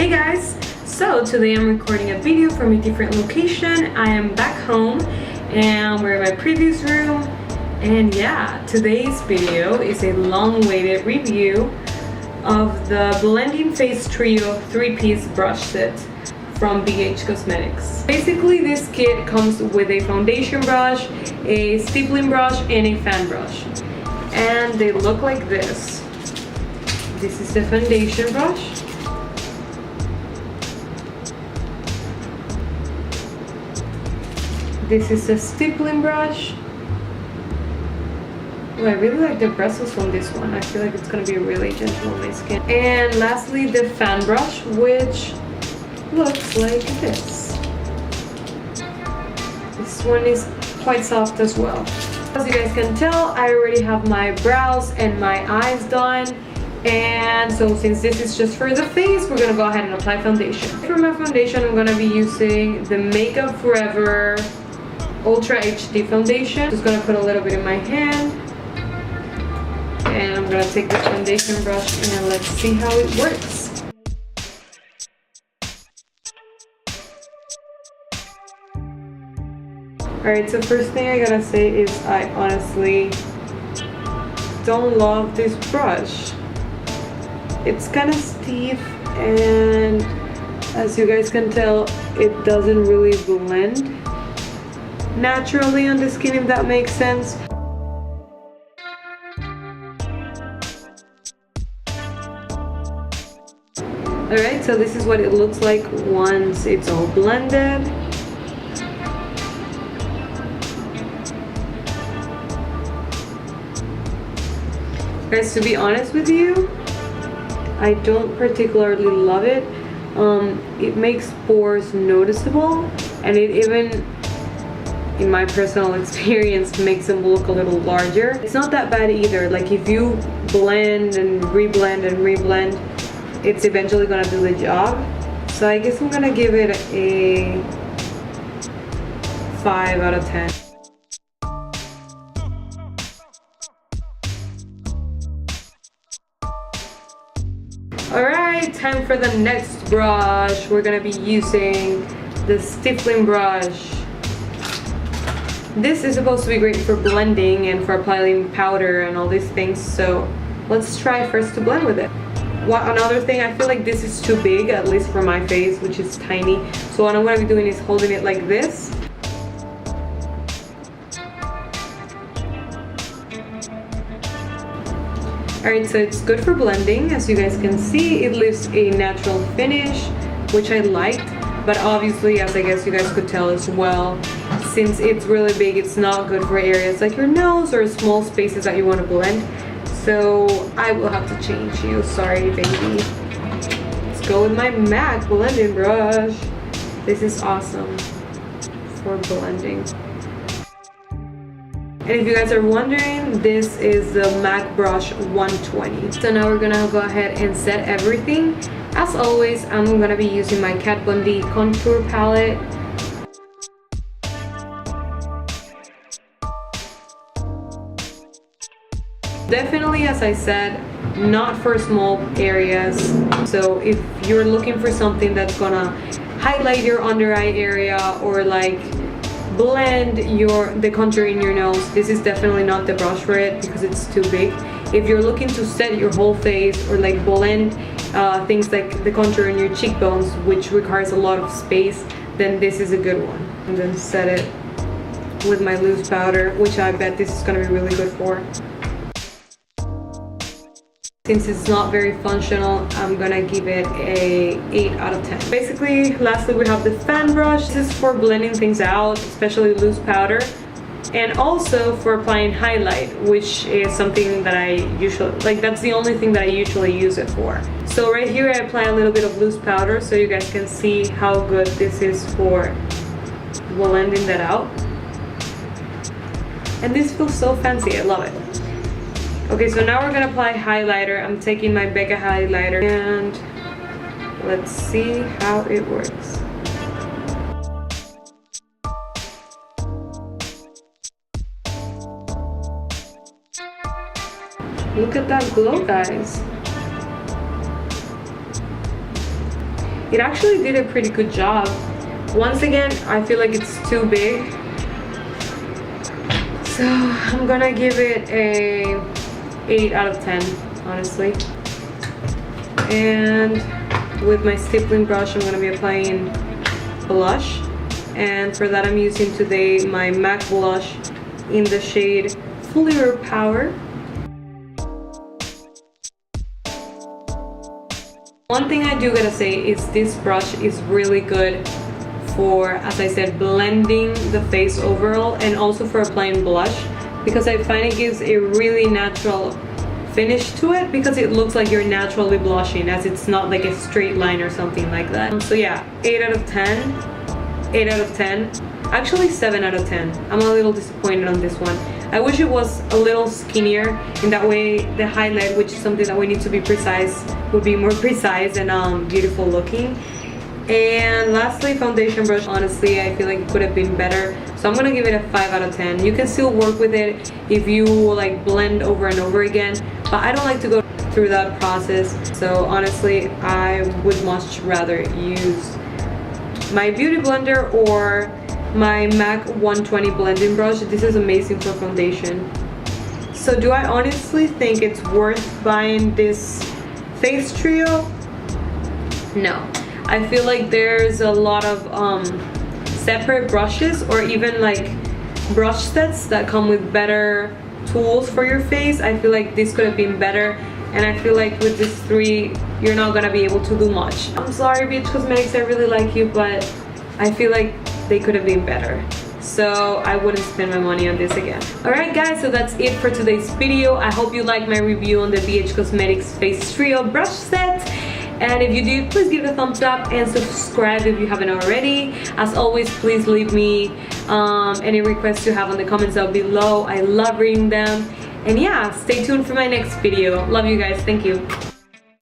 Hey guys, so today I'm recording a video from a different location. I am back home and we're in my previous room, and yeah, today's video is a long-awaited review of the Blending Face Trio 3-piece brush set from BH Cosmetics. Basically this kit comes with a foundation brush, a stippling brush, and a fan brush, and they look like this. This is the foundation brush. This is a stippling brush. Oh, I really like the bristles from this one. I feel like it's gonna be really gentle on my skin. And lastly, the fan brush, which looks like this. This one is quite soft as well. As you guys can tell, I already have my brows and my eyes done. And so since this is just for the face, we're gonna go ahead and apply foundation. For my foundation, I'm gonna be using the Makeup Forever Ultra HD foundation. Just gonna put a little bit in my hand, and I'm gonna take the foundation brush and let's see how it works. Alright, so first thing I gotta say is I honestly don't love this brush. It's kind of stiff, and as you guys can tell, it doesn't really blend naturally on the skin, if that makes sense. Alright, so this is what it looks like once it's all blended. Guys, to be honest with you, I don't particularly love it. It makes pores noticeable, and it even, in my personal experience, makes them look a little larger. It's not that bad either. Like if you blend and reblend and reblend, it's eventually gonna do the job. So I guess I'm gonna give it a 5 out of 10. Alright, time for the next brush. We're gonna be using the stippling brush. This is supposed to be great for blending and for applying powder and all these things, so let's try first to blend with it. Another thing, I feel like this is too big, at least for my face, which is tiny. So what I'm going to be doing is holding it like this. Alright, so it's good for blending. As you guys can see, it leaves a natural finish, which I liked. But obviously, as I guess you guys could tell as well, since it's really big, it's not good for areas like your nose or small spaces that you want to blend. So I will have to change you. Sorry, baby. Let's go with my MAC blending brush. This is awesome for blending. And if you guys are wondering, this is the MAC brush 120. So now we're gonna go ahead and set everything. As always, I'm gonna be using my Kat Von D contour palette. Definitely, as I said, not for small areas. So if you're looking for something that's gonna highlight your under eye area or like blend the contour in your nose, this is definitely not the brush for it because it's too big. If you're looking to set your whole face or like blend things like the contour in your cheekbones, which requires a lot of space, then this is a good one. And then set it with my loose powder, which I bet this is gonna be really good for. Since it's not very functional, I'm gonna give it a 8 out of 10. Basically, lastly, we have the fan brush. This is for blending things out, especially loose powder, and also for applying highlight, which is something that I usually, like that's the only thing that I usually use it for. So right here, I apply a little bit of loose powder so you guys can see how good this is for blending that out. And this feels so fancy, I love it. Okay, so now we're gonna apply highlighter. I'm taking my Becca highlighter and let's see how it works. Look at that glow, guys. it actually did a pretty good job. Once again, I feel like it's too big, so I'm gonna give it a 8 out of 10, honestly. And with my stippling brush, I'm gonna be applying blush, and for that I'm using today my MAC blush in the shade Fuller Power. One thing I do gotta say is this brush is really good for, as I said, blending the face overall, and also for applying blush, because I find it gives a really natural finish to it, because it looks like you're naturally blushing, as it's not like a straight line or something like that. So yeah, 8 out of 10, 8 out of 10, actually 7 out of 10. I'm a little disappointed on this one. I wish it was a little skinnier, in that way the highlight, which is something that we need to be precise, would be more precise and beautiful looking. And lastly, foundation brush, honestly I feel like it could have been better, so I'm gonna give it a 5 out of 10. You can still work with it if you like blend over and over again, but I don't like to go through that process. So honestly, I would much rather use my beauty blender or my MAC 120 blending brush. This is amazing for foundation. So do I honestly think it's worth buying this face trio? No. I feel like there's a lot of separate brushes, or even like brush sets that come with better tools for your face. I feel like this could have been better, and I feel like with these 3 you're not gonna be able to do much. I'm sorry, BH Cosmetics, I really like you, but I feel like they could have been better, so I wouldn't spend my money on this again. Alright guys, so that's it for today's video. I hope you liked my review on the BH Cosmetics Face Trio brush set. And if you do, please give it a thumbs up and subscribe if you haven't already. As always, please leave me any requests you have in the comments down below. I love reading them. And yeah, stay tuned for my next video. Love you guys. Thank you.